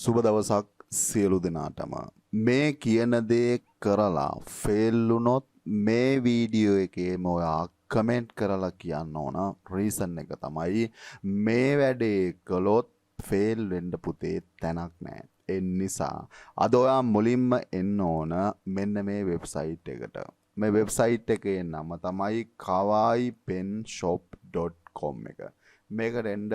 සුබ දවසක් සියලු දෙනාටම මේ කියන දේ කරලා ෆේල් වුණොත් මේ වීඩියෝ එකේම ඔයා කමෙන්ට් කරලා කියන්න ඕන රීසන් එක තමයි මේ වැඩේ කළොත් ෆේල් වෙන්න පුතේ තැනක් නැහැ. ඒ නිසා අද ඔයා මුලින්ම එන්න ඕන මෙන්න මේ වෙබ්සයිට් එකට. මේ වෙබ්සයිට් එකේ නම තමයි kawaipenshop.com එක. මේකට එන්න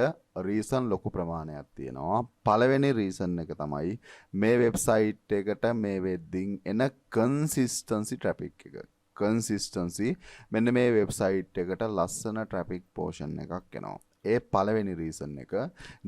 රීසන් ලොකු ප්‍රමාණයක් තියෙනවා. පළවෙනි රීසන් එක තමයි මේ වෙබ්සයිට් එකට මේ වෙද්දින් එන කන්සිස්ටන්සි ට්‍රැෆික් එක. කන්සිස්ටන්සි මෙන්න මේ වෙබ්සයිට් එකට ලස්සන ට්‍රැෆික් පෝෂන් එකක් එනවා. ඒ පළවෙනි රීසන් එක.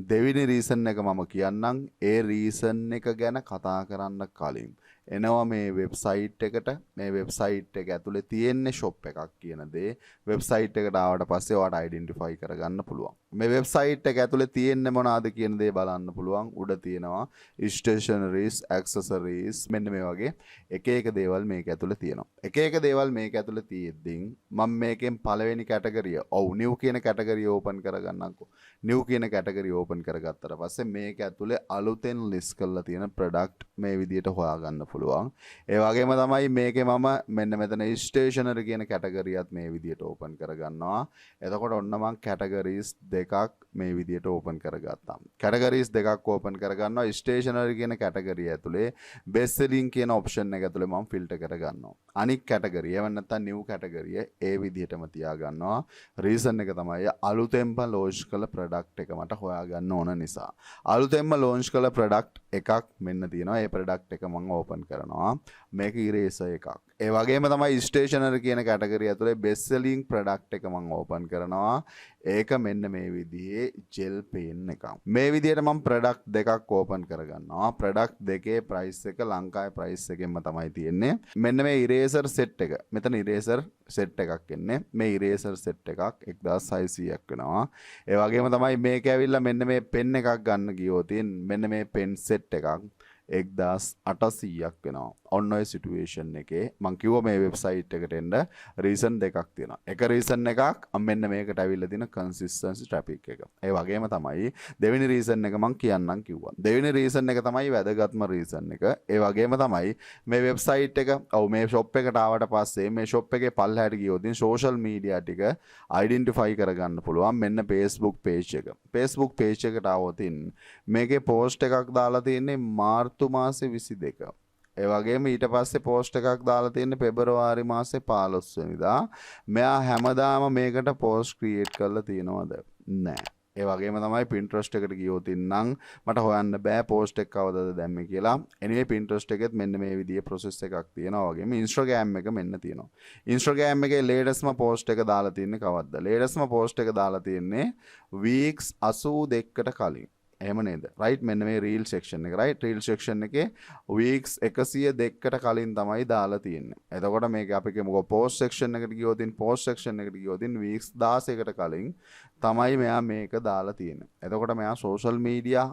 දෙවෙනි රීසන් එක මම කියන්නම්. ඒ රීසන් එක ගැන කතා කරන්න කලින් එනවා මේ වෙබ්සයිට් එකට. මේ වෙබ්සයිට් එක ඇතුලේ තියෙන්නේ ෂොප් එකක් කියන දේ වෙබ්සයිට් එකට ආවට පස්සේ ඔයාලට අයිඩෙන්ටිෆයි කරගන්න පුළුවන්. මේ වෙබ්සයිට් එක ඇතුලේ තියෙන්නේ මොනවාද කියන දේ බලන්න පුළුවන්. උඩ තියෙනවා ස්ටේෂනරිස්, ඇක්සසරිස් මෙන්න මේ වගේ එක එක දේවල් මේක ඇතුලේ තියෙනවා. එක එක දේවල් මේක ඇතුලේ තියෙද්දින් මම මේකෙන් පළවෙනි කැටගරිය නිව් කියන කැටගරිය ඕපන් කරගන්නම්කෝ. නිව් කියන කැටගරිය ඕපන් කරගත්තට පස්සේ මේක ඇතුලේ අලුතෙන් ලිස්ට් කරලා තියෙන ප්‍රොඩක්ට් මේ විදියට හොයාගන්න පුළුවන්. ඒ වගේම තමයි මේකේ මම මෙන්න මෙතන ස්ටේෂනරි කියන කැටගරියත් මේ විදියට ඕපන් කරගන්නවා. එතකොට ඔන්න මම කැටගරිස් දෙකක් මේ විදියට ඕපන් කරගත්තා. කැටගරිස් දෙකක් ඕපන් කරගන්නවා. ස්ටේෂනරි කියන කැටගරිය ඇතුලේ බෙස්ට් සෙලින් කියන ඔප්ෂන් එක ඇතුලේ මම ෆිල්ටර් කරගන්නවා. අනික් කැටගරිය එවන්න නැත්නම් නිව් කැටගරිය ඒ විදියටම තියාගන්නවා. රීසන් එක තමයි අලුතෙන්ම ලොන්ච් කළ ප්‍රොඩක්ට් එක මට හොයාගන්න ඕන නිසා. අලුතෙන්ම ලොන්ච් කළ ප්‍රොඩක්ට් එකක් මෙන්න තියෙනවා. ඒ ප්‍රොඩක්ට් එක මම ඕපන් කරනවා. මේක ඉරේසර් එකක්. ඒ වගේම තමයි ස්ටේෂනරි කියන කැටගරිය ඇතුලේ බෙස්ට් සෙලින් ප්‍රොඩක්ට් එක මම ඕපන් කරනවා. ඒක මෙන්න මේ විදිහේ ජෙල් පේන් එකක්. මේ විදිහට මම ප්‍රොඩක්ට් දෙකක් ඕපන් කරගන්නවා. ප්‍රොඩක්ට් දෙකේ ප්‍රයිස් එක ලංකාවේ ප්‍රයිස් එකෙන්ම තමයි තියෙන්නේ. මෙන්න මේ ඉරේසර් සෙට් එක. මෙතන ඉරේසර් සෙට් එකක් එන්නේ. මේ ඉරේසර් සෙට් එකක් 1600ක් වෙනවා. ඒ වගේම තමයි මේක ඇවිල්ලා මෙන්න මේ පෙන් එකක් ගන්න ගියොත් මෙන්න මේ පෙන් සෙට් එකක් 1800ක් වෙනවා. ඔන්න ඔය සිටුේෂන් එකේ මම කිව්වා මේ වෙබ්සයිට් එකට එන්න රීසන් දෙකක් තියෙනවා. එක රීසන් එකක් මෙන්න මේකට ඇවිල්ලා තියෙන කන්සිස්ටන්සි ට්‍රැෆික් එක. ඒ වගේම තමයි දෙවෙනි රීසන් එක මම කියන්නම් කිව්වා. දෙවෙනි රීසන් එක තමයි වැදගත්ම රීසන් එක. ඒ වගේම තමයි මේ වෙබ්සයිට් එක මේ ෂොප් එකට ආවට පස්සේ මේ ෂොප් එකේ පල්ලෙහාට ගියොත් සෝෂල් මීඩියා ටික අයිඩෙන්ටිෆයි කරගන්න පුළුවන්. මෙන්න Facebook page එක. Facebook page එකට ආවොත් මේකේ පෝස්ට් එකක් දාලා තියෙන්නේ මාර්තු මාසේ 22. ඒ වගේම ඊට පස්සේ පෝස්ට් එකක් දාලා තියෙන්නේ පෙබරවාරි මාසේ 15 වෙනිදා. මෙයා හැමදාම මේකට පෝස්ට් ක්‍රියේට් කරලා තියෙනවද? නැහැ. ඒ වගේම තමයි Pinterest එකට ගියොත් නම් මට හොයන්න බෑ පෝස්ට් එක කවදද දැම්මේ කියලා. anyway Pinterest එකෙත් මෙන්න මේ විදිහේ process එකක් තියෙනවා. වගේම Instagram එක මෙන්න තියෙනවා. Instagram එකේ latestම පෝස්ට් එක දාලා තින්නේ කවද්ද? latestම පෝස්ට් එක දාලා තින්නේ weeks 82කට කලින්. එහෙම නේද? right මෙන්න මේ reel section එක right reel section එකේ weeks 102කට කලින් තමයි දාලා තියෙන්නේ. එතකොට මේක අපි කියමුකෝ post section එකට ගියොත් post section එකට ගියොත් weeks 16කට කලින් තමයි මෙයා මේක දාලා තියෙන්නේ. එතකොට මෙයා social media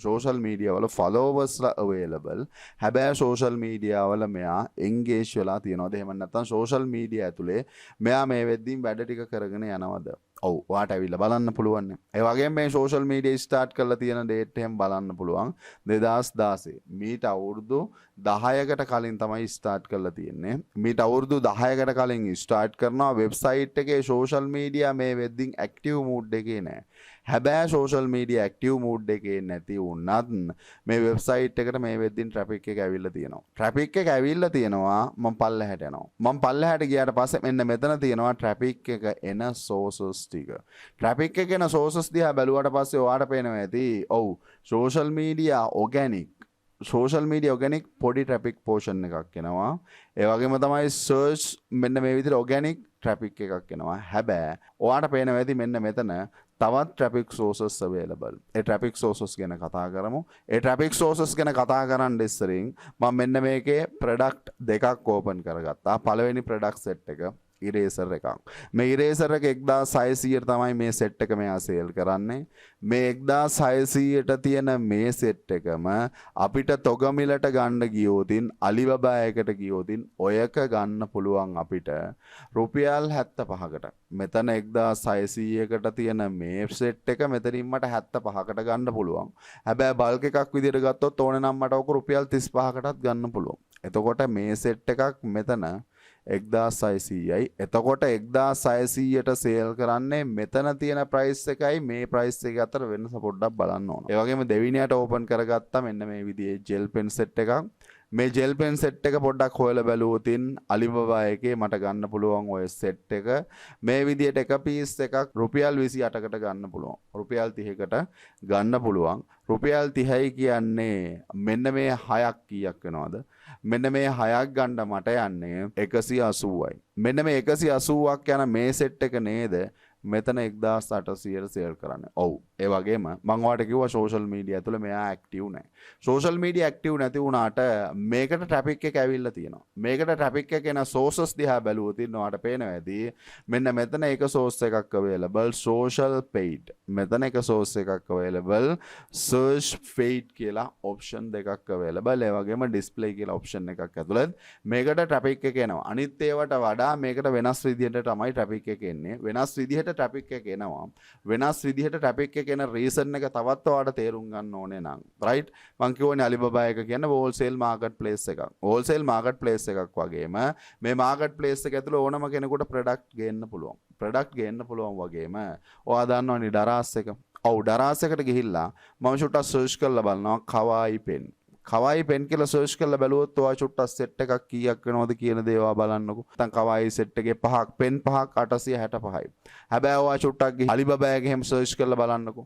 social media වල followers available. හැබැයි social media වල මෙයා engage වෙලා තියෙනවද? එහෙම නැත්නම් social media ඇතුලේ මෙයා මේ වෙද්දීන් වැඩ ටික කරගෙන යනවද? ඔයාට ඇවිල්ලා බලන්න පුළුවන්. ඒ වගේම මේ social media start කරලා තියෙන date එහෙම බලන්න පුළුවන් 2016. මීට අවුරුදු 10කට කලින් තමයි start කරලා තියෙන්නේ. මීට අවුරුදු 10කට කලින් start කරනවා website එකේ social media මේ වෙද්දින් active mood එකේ නෑ. හැබැයි social media active mood එකේ නැති වුණත් මේ website එකට මේ වෙද්දින් traffic එක ඇවිල්ලා තියෙනවා. traffic එක ඇවිල්ලා තියෙනවා මම පල්ලෙහාට යනවා. මම පල්ලෙහාට ගියාට පස්සේ මෙන්න මෙතන තියෙනවා traffic එක එන sources ටික. traffic එක එන sources දිහා බැලුවාට පස්සේ ඔයාලට පේනවා ඇති social media organic පොඩි traffic portion එකක් එනවා. ඒ වගේම තමයි search මෙන්න මේ විදිහට organic traffic එකක් එනවා. හැබැයි ඔයාලට පේනවා ඇති මෙන්න මෙතන තවත් traffic sources available. ඒ traffic sources ගැන කතා කරමු. ඒ traffic sources ගැන කතා කරන්න ඉස්සරින් මම මෙන්න මේකේ product දෙකක් open කරගත්තා. පළවෙනි product set එක ඉරේසර් එකක්. මේ ඉරේසර් එක 1600ට තමයි මේ සෙට් එක මෙයා සේල් කරන්නේ. මේ 1600ට තියෙන මේ සෙට් එකම අපිට තොගමිලට ගන්න ගියොතින් අලිබබා එකට ගියොතින් ඔයක ගන්න පුළුවන් අපිට රුපියල් 75කට. මෙතන 1600කට තියෙන මේ සෙට් එක මෙතනින් මට 75කට ගන්න පුළුවන්. හැබැයි බල්ක් එකක් විදිහට ගත්තොත් ඕනේ නම් මට ඔක රුපියල් 35කටත් ගන්න පුළුවන්. එතකොට මේ සෙට් එකක් මෙතන 1600යි. එතකොට 1600ට සේල් කරන්නේ මෙතන තියෙන ප්‍රයිස් එකයි මේ ප්‍රයිස් එක අතර වෙනස පොඩ්ඩක් බලන්න ඕන. ඒ වගේම දෙවිනියට ඕපන් කරගත්තා මෙන්න මේ විදිහේ ජෙල් පෙන් සෙට් එකක්. මේ ජෙල් පෙන් සෙට් එක පොඩ්ඩක් හොයලා බැලුවොතින් අලිබබා එකේ මට ගන්න පුළුවන් ඔය සෙට් එක මේ විදිහට එක පීස් එකක් රුපියල් 28කට ගන්න පුළුවන්. රුපියල් 30කට ගන්න පුළුවන්. රුපියල් 30යි කියන්නේ මෙන්න මේ 6ක් කීයක් වෙනවද? මෙන්න මේ 6ක් ගන්න මට යන්නේ 180යි. මෙන්න මේ 180ක් යන මේ සෙට් එක නේද මෙතන 1800ට සේල් කරන්නේ. ඔව්. ඒ වගේම මම ඔයාලට කිව්වා සෝෂල් මීඩියා ඇතුළේ මෙයා ඇක්ටිව් නැහැ. සෝෂල් මීඩියා ඇක්ටිව් නැති වුණාට මේකට ට්‍රැෆික් එක ඇවිල්ලා තියෙනවා. මේකට ට්‍රැෆික් එක එන සෝසස් දිහා බැලුවොත් ඔයාලට පේනවා ඇති මෙන්න මෙතන එක සෝස් එකක් available social paid. මෙතන එක සෝස් එකක් available search paid කියලා option දෙකක් available. ඒ වගේම display කියලා option එකක් ඇතුළත් මේකට ට්‍රැෆික් එක එනවා. අනිත් ඒවාට වඩා මේකට වෙනස් විදිහට තමයි ට්‍රැෆික් එක එන්නේ. වෙනස් විදිහට ට්‍රැෆික් එක එනවා. වෙනස් විදිහට ට්‍රැෆික් එක එන රීසන් එක තවත් ඔයාලට තේරුම් ගන්න ඕනේ නම් රයිට් මම කියවනේ අලිබබා එක කියන්නේ හෝල්සේල් මාකට් ප්ලේස් එකක්. හෝල්සේල් මාකට් ප්ලේස් එකක් වගේම මේ මාකට් ප්ලේස් එක ඇතුළේ ඕනම කෙනෙකුට ප්‍රොඩක්ට් ගේන්න පුළුවන්. ප්‍රොඩක්ට් ගේන්න පුළුවන් වගේම ඔයා දන්නවනේ ඩරාස් එක. ඔව් ඩරාස් එකට ගිහිල්ලා මම චුට්ටක් සර්ච් කරලා බලනවා කවායි පෙන්. කවායි පෙන් කියලා සර්ච් කරලා බැලුවොත් ඔයා චුට්ටක් සෙට් එකක් කීයක් වෙනවද කියන දේ ඔයා බලන්නකෝ. නැත්නම් කවායි සෙට් එකේ පහක් පෙන් පහක් 865යි. හැබැයි ඔයා චුට්ටක් ගිහින් අලිබබා එකේ හැම සර්ච් කරලා බලන්නකෝ.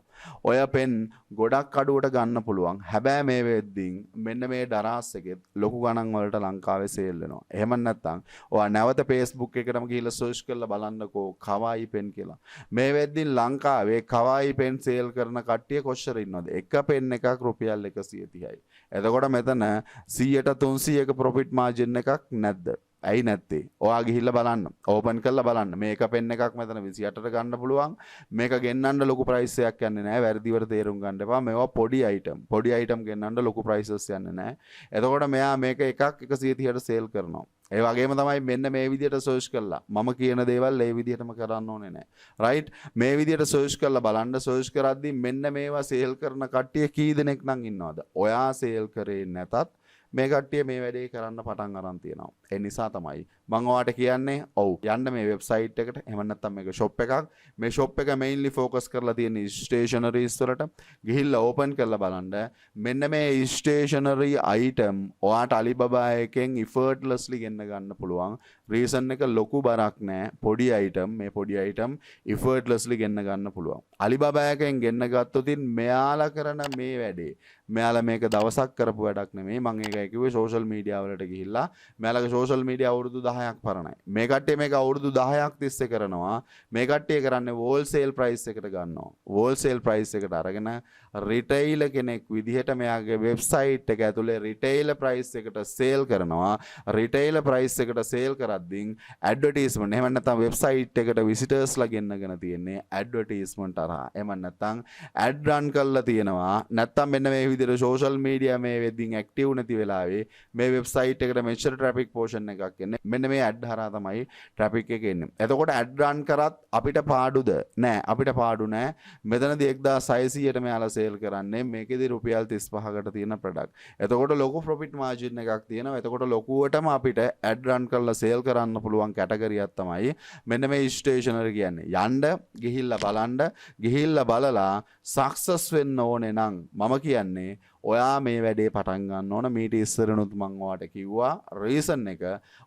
ඔය පෙන් ගොඩක් අඩුවට ගන්න පුළුවන්. හැබැයි මේ වෙද්දින් මෙන්න මේ ඩරාස් එකෙත් ලොකු ගණන් වලට ලංකාවේ සේල් වෙනවා. එහෙම නැත්නම් ඔයා නැවත Facebook එකටම ගිහිල්ලා සර්ච් කරලා බලන්නකෝ කවායි පෙන් කියලා. මේ වෙද්දින් ලංකාවේ කවායි පෙන් සේල් කරන කට්ටිය කොච්චර ඉන්නවද? එක පෙන් එකක් රුපියල් 130යි. එතකොට මෙතන 100ට 300ක ප්‍රොෆිට් මාර්ජින් එකක් නැද්ද? ඇයි නැත්තේ? ඔයා ගිහිල්ලා බලන්න. ඕපන් කරලා බලන්න. මේක පෙන් එකක් මෙතන 28ට ගන්න පුළුවන්. මේක ගෙන්නන්න ලොකු ප්‍රයිස් එකක් යන්නේ නැහැ. වැරදිවට තේරුම් ගන්න එපා. මේවා පොඩි අයිටම්. පොඩි අයිටම් ගෙන්නන්න ලොකු ප්‍රයිසස් යන්නේ නැහැ. එතකොට මෙයා මේක එකක් 130ට සේල් කරනවා. ඒ වගේම තමයි මෙන්න මේ විදිහට සර්ච් කරලා මම කියන දේවල් ඒ විදිහටම කරන්න ඕනේ නැහැ. රයිට්? මේ විදිහට සර්ච් කරලා බලන්න සර්ච් කරද්දී මෙන්න මේවා සේල් කරන කට්ටිය කී දෙනෙක් නම් ඉන්නවද? ඔයා සේල් කරේ නැතත් මේ කට්ටිය මේ වැඩේ කරන්න පටන් අරන් තියෙනවා. ඒ නිසා තමයි මම ඔයාලට කියන්නේ ඔව් යන්න මේ වෙබ්සයිට් එකට. එහෙම නැත්නම් මේක ෂොප් එකක්. මේ ෂොප් එක මෙයින්ලි ෆෝකස් කරලා තියෙන ස්ටේෂනරිස් වලට ගිහිල්ලා ඕපන් කරලා බලන්න. මෙන්න මේ ස්ටේෂනරි අයිටම් ඔයාට අලිබබා එකෙන් effortlessly ගෙන්න ගන්න පුළුවන්. රීසන් එක ලොකු බරක් නෑ. පොඩි අයිටම් මේ පොඩි අයිටම් effortlessly ගෙන්න ගන්න පුළුවන්. අලිබබා එකෙන් ගෙන්න ගත්තොත් මෙයාලා කරන මේ වැඩේ මෙයාලා මේක දවසක් කරපු වැඩක් නෙමෙයි. මම ඒකයි කිව්වේ සෝෂල් මීඩියා වලට ගිහිල්ලා මෙයාලගේ සෝෂල් මීඩියා අවුරුදු 10ක් පරණයි. මේ කට්ටිය මේක අවුරුදු 10ක් තිස්සේ කරනවා. මේ කට්ටිය කරන්නේ හෝල්සේල් ප්‍රයිස් එකට ගන්නවා. හෝල්සේල් ප්‍රයිස් එකට අරගෙන රිටේලර් කෙනෙක් විදිහට මෙයාගේ වෙබ්සයිට් එක ඇතුලේ රිටේලර් ප්‍රයිස් එකට සේල් කරනවා. රිටේලර් ප්‍රයිස් එකට සේල් කරද්දී ඇඩ්වර්ටයිස්මන්ට් එහෙම නැත්නම් වෙබ්සයිට් එකට විසිටර්ස්ලා ගෙන්නගෙන තියෙන්නේ ඇඩ්වර්ටයිස්මන්ට් අරහා. එහෙම නැත්නම් ඇඩ් රන් කරලා තියෙනවා. නැත්නම් මෙන්න මේ විදිහට සෝෂල් මීඩියා මේ වෙද්දින් ඇක්ටිව් නැති වෙලාවේ මේ වෙබ්සයිට් එකට මෙච්චර ට්‍රැෆික් පෝෂන් එකක් එන්නේ. මෙන්න මේ ඇඩ් හරහා තමයි ට්‍රැෆික් එක එන්නේ. එතකොට ඇඩ් රන් කරත් අපිට පාඩුද? නෑ අපිට පාඩු නෑ. මෙතනදී 1600ට මෙයාලා සේල් කරන්නේ මේකෙදි රුපියල් 35කට තියෙන ප්‍රොඩක්ට්. එතකොට ලොකු ප්‍රොෆිට් මාර්ජින් එකක් තියෙනවා. එතකොට ලොකුවටම අපිට ඇඩ් රන් කරලා සේල් කරන්න පුළුවන් කැටගරියක් තමයි මෙන්න මේ ස්ටේෂනරි කියන්නේ. යන්න ගිහිල්ලා බලන්න ගිහිල්ලා බලලා සක්සස් වෙන්න ඕනේ නම් මම කියන්නේ ඔයා මේ වැඩේ පටන් ගන්න ඕන. මීට ඉස්සරනුත් මම ඔයාට කිව්වා රීසන් එක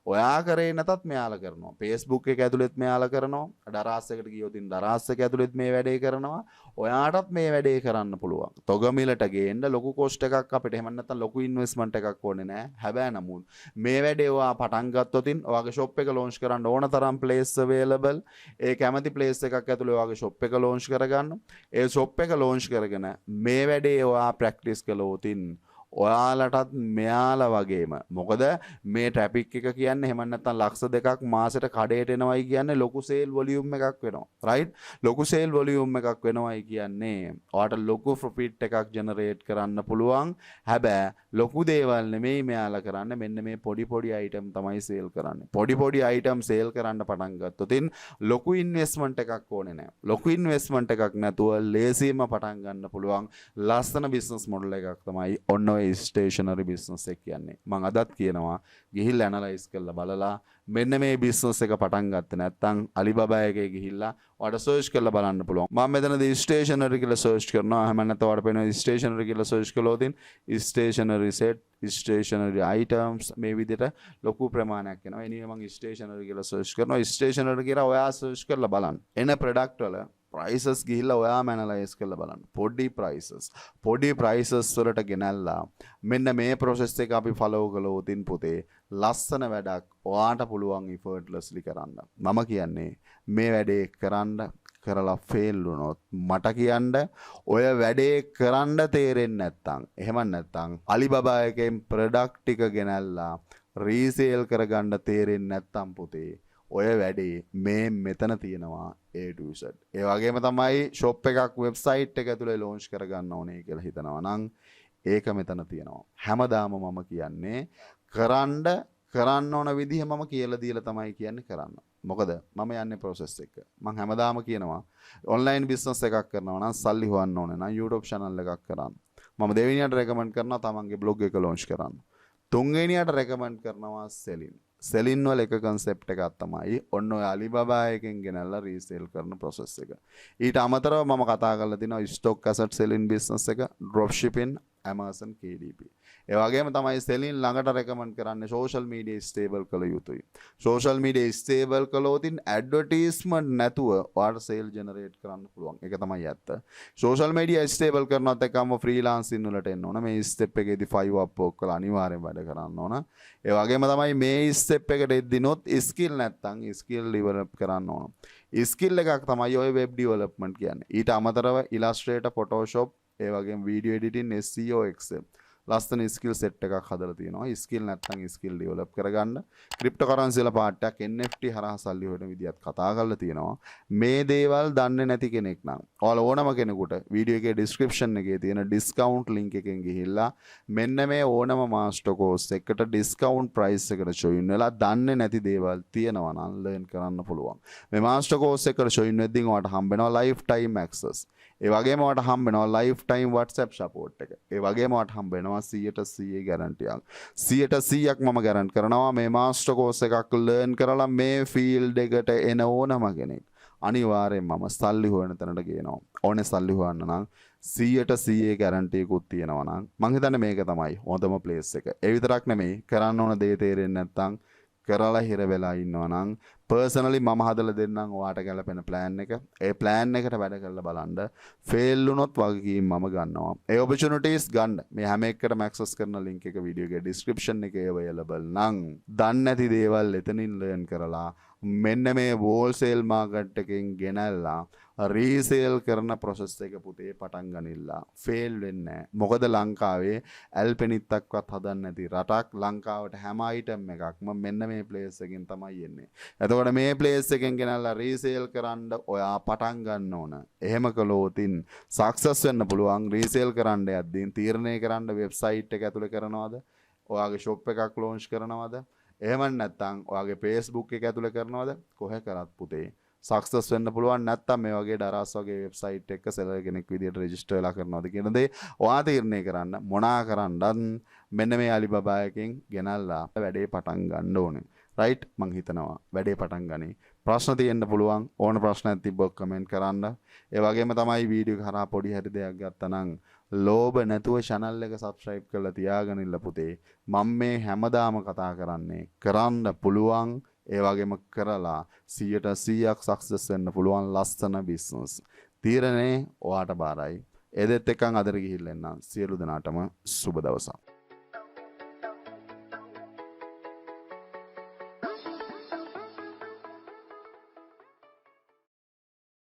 ඔයා කරේ නැතත් මෙයාලා කරනවා. Facebook එක ඇතුළෙත් මෙයාලා කරනවා. ඩරාස් එකට ගියොත් ඩරාස් එක ඇතුළෙත් මේ වැඩේ කරනවා. ඔයාටත් මේ වැඩේ කරන්න පුළුවන්. තොගමිලට ගේන්න ලොකු කොස්ට් එකක් අපිට එහෙම නැත්නම් ලොකු ඉන්වෙස්ට්මන්ට් එකක් ඕනේ නැහැ. හැබැයි නමුත් මේ වැඩේ ඔයා පටන් ගත්තොත් ඔයාගේ ෂොප් එක ලොන්ච් කරන්න ඕන තරම් ප්ලේස් අවේලබල්. ඒ කැමති ප්ලේස් එකක් ඇතුළේ ඔයාගේ ෂොප් එක ලොන්ච් කරගන්න. ඒ ෂොප් එක ලොන්ච් කරගෙන මේ වැඩේ ඔයා ප්‍රැක්ටිස් කළොත් ඔයාලටත් මෙයාලා වගේම මොකද මේ ට්‍රැෆික් එක කියන්නේ එහෙම නැත්නම් ලක්ෂ දෙකක් මාසෙට කඩේට එනවයි කියන්නේ ලොකු සේල් වොලියුම් එකක් වෙනවා රයිට් ලොකු සේල් වොලියුම් එකක් වෙනවයි කියන්නේ ඔයාට ලොකු ප්‍රොෆිට් එකක් ජෙනරේට් කරන්න පුළුවන් හැබැයි ලොකු දේවල් නෙමෙයි මෙයාලා කරන්නේ මෙන්න මේ පොඩි අයිටම් තමයි සේල් කරන්නේ පොඩි අයිටම් සේල් කරන්න පටන් ගත්තොත් ලොකු ඉන්වෙස්ට්මන්ට් එකක් ඕනේ නැහැ ලොකු ඉන්වෙස්ට්මන්ට් එකක් නැතුව ලේසියෙන්ම පටන් ගන්න පුළුවන් ලස්සන බිස්නස් මොඩල් එකක් තමයි ඔන්න ඔය ස්ටේෂනරි බිස්නස් එක කියන්නේ මම අදත් කියනවා ගිහිල්ලා ඇනලයිස් කරලා බලලා මෙන්න මේ බිස්නස් එක පටන් ගත්තේ නැත්නම් අලිබබා එකේ ගිහිල්ලා ඔයාලට සර්ච් කරලා බලන්න පුළුවන් මම මෙතනදී ස්ටේෂනරි කියලා සර්ච් කරනවා එහෙම නැත්නම් ඔයාලට පේනවා ස්ටේෂනරි කියලා සර්ච් කළොත් ස්ටේෂනරි සෙට් ස්ටේෂනරි අයිටම්ස් මේ විදිහට ලොකු ප්‍රමාණයක් එනවා එනිවේ මම ස්ටේෂනරි කියලා සර්ච් කරනවා ස්ටේෂනරි කියලා ඔයා සර්ච් කරලා බලන්න එන ප්‍රොඩක්ට් වල prices ගිහිල්ලා ඔයාම ඇනලයිස් කරලා බලන්න පොඩි prices වලට ගෙනල්ලා මෙන්න මේ process එක අපි follow කළොත් පුතේ ලස්සන වැඩක් ඔයාට පුළුවන් effortlessly කරන්න මම කියන්නේ මේ වැඩේ කරන්න කරලා ෆේල් වුණොත් මට කියන්න ඔය වැඩේ කරන්න තේරෙන්නේ නැත්නම් එහෙම නැත්නම් අලිබබා එකෙන් ප්‍රොඩක්ට් ටික ගෙනල්ලා රීසේල් කරගන්න තේරෙන්නේ නැත්නම් පුතේ ඔය වැඩේ මේ මෙතන තියෙනවා A to Z. ඒ වගේම තමයි shop එකක් website එක ඇතුලේ launch කරගන්න ඕනේ කියලා හිතනවා නම් ඒක මෙතන තියෙනවා. හැමදාම මම කියන්නේ කරන්න ඕන විදිහ මම කියලා දීලා තමයි කියන්නේ කරන්න. මොකද මම යන්නේ process එක. මම හැමදාම කියනවා online business එකක් කරනවා නම් සල්ලි හොයන්න ඕනේ නම් YouTube channel එකක් කරන්න. මම දෙවෙනියට recommend කරනවා තමන්ගේ blog එක launch කරන්න. තුන්වෙනියට recommend කරනවා selling වල එක concept එකක් තමයි ඔන්න ඔය Alibaba එකෙන් ගෙනල්ලා resale කරන process එක. ඊට අමතරව මම කතා කරලා තිනවා stock asset selling business එක, drop shipping, Amazon KDP. ඒ වගේම තමයි selling ළඟට recommend කරන්නේ social media stable කළ යුතුයි. social media stable කළොත් advertisement නැතුව ඔයාලට sale generate කරන්න පුළුවන්. ඒක තමයි ඇත්ත. social media stable කරනවත් එක්කම freelancing වලට එන්න ඕන. මේ step එකේදී 5 up work කරලා අනිවාර්යෙන් වැඩ කරන්න ඕන. ඒ වගේම තමයි මේ step එකට එද්දිනොත් skill නැත්තම් skill develop කරන්න ඕන. skill එකක් තමයි ඔය web development කියන්නේ. ඊට අමතරව Illustrator, Photoshop, ඒ වගේම video editing, SEO, Excel ලස්සන ස්කිල් සෙට් එකක් හදලා තියෙනවා. ස්කිල් නැත්නම් ස්කිල් ඩෙවලොප් කරගන්න. ක්‍රිප්ටෝ කරන්සි වල පාර්ට් එකක් NFT හරහා සල්ලි හොයන විදිහත් කතා කරලා තියෙනවා. මේ දේවල් දන්නේ නැති කෙනෙක් නම් ඔයාලා ඕනම කෙනෙකුට වීඩියෝ එකේ description එකේ තියෙන discount link එකෙන් ගිහිල්ලා මෙන්න මේ ඕනම master course එකට discount price එකට join වෙලා දන්නේ නැති දේවල් තියෙනවා නම් learn කරන්න පුළුවන්. මේ master course එකට join වෙද්දී ඔයාලට හම්බ වෙනවා lifetime access. ඒ වගේම ඔයාලට හම්බ වෙනවා lifetime WhatsApp support එක. ඒ වගේම ඔයාලට හම්බ වෙනවා 100% guarantee එකක්. 100%ක් මම guarantee කරනවා මේ master course එකක් learn කරලා මේ field එකට එන ඕනම කෙනෙක් අනිවාර්යෙන් මම සල්ලි හොයන තැනට ගේනවා. ඕනේ සල්ලි හොයන්න නම් 100% guarantee එකක් තියෙනවා නම් මං හිතන්නේ මේක තමයි හොඳම place එක. ඒ විතරක් නෙමෙයි කරන්න ඕන දේ තේරෙන්නේ නැත්නම් කරලා හිර වෙලා ඉන්නවා නම් personally මම හදලා දෙන්නම් ඔයාට ගැලපෙන plan එක. ඒ plan එකට වැඩ කරලා බලන්න. fail වුණොත් වගකීම් මම ගන්නවා. ඒ opportunities ගන්න. මේ හැම එකකටම access කරන link එක video එකේ description එකේ available නම් දන්නේ නැති දේවල් එතනින් learn කරලා මෙන්න මේ wholesale market එකෙන් ගෙනල්ලා resale කරන process එක පුතේ පටන් ගනිලා fail වෙන්නේ නැහැ. මොකද ලංකාවේ ඇල්පෙනිත්තක්වත් හදන්න නැති රටක් ලංකාවට හැම item එකක්ම මෙන්න මේ place එකෙන් තමයි එන්නේ. එතකොට මේ place එකෙන් ගෙනල්ලා resale කරන්න ඔයා පටන් ගන්න ඕන. එහෙම කළොතින් success වෙන්න පුළුවන්. resale කරන්න යද්දී තීරණය කරන්න website එක ඇතුලේ කරනවද? ඔයාගේ shop එකක් launch කරනවද? එහෙම නැත්නම් ඔයාගේ Facebook එක ඇතුලේ කරනවද? කොහෙ කරත් පුතේ සක්සස් වෙන්න පුළුවන්. නැත්නම් මේ වගේ දරස් වගේ වෙබ්සයිට් එකක සෙලර් කෙනෙක් විදියට රෙජිස්ටර් වෙලා කරනවද කියන දේ ඔයා තීරණය කරන්න. මොනා කරන්නත් මෙන්න මේ Alibaba එකෙන් ගෙනල්ලා වැඩේ පටන් ගන්න ඕනේ. රයිට් මං හිතනවා වැඩේ පටන් ගනි. ප්‍රශ්න තියෙන්න පුළුවන්. ඕන ප්‍රශ්නයක් තිබ්බොත් කමෙන්ට් කරන්න. ඒ වගේම තමයි වීඩියෝ එක හරහා පොඩි හරි දෙයක් ගත්තා නම් ලෝභ නැතුව channel එක subscribe කරලා තියාගෙන ඉන්න පුතේ. මම මේ හැමදාම කතා කරන්නේ කරන්න පුළුවන් ඒ වගේම කරලා 100%ක් සක්සස් වෙන්න පුළුවන් ලස්සන බිස්නස්. තීරණේ ඔයාට බාරයි. ඒ දෙත් එක්කන් අදට ගිහිල්ලා එන්න. සියලු දෙනාටම සුබ දවසක්.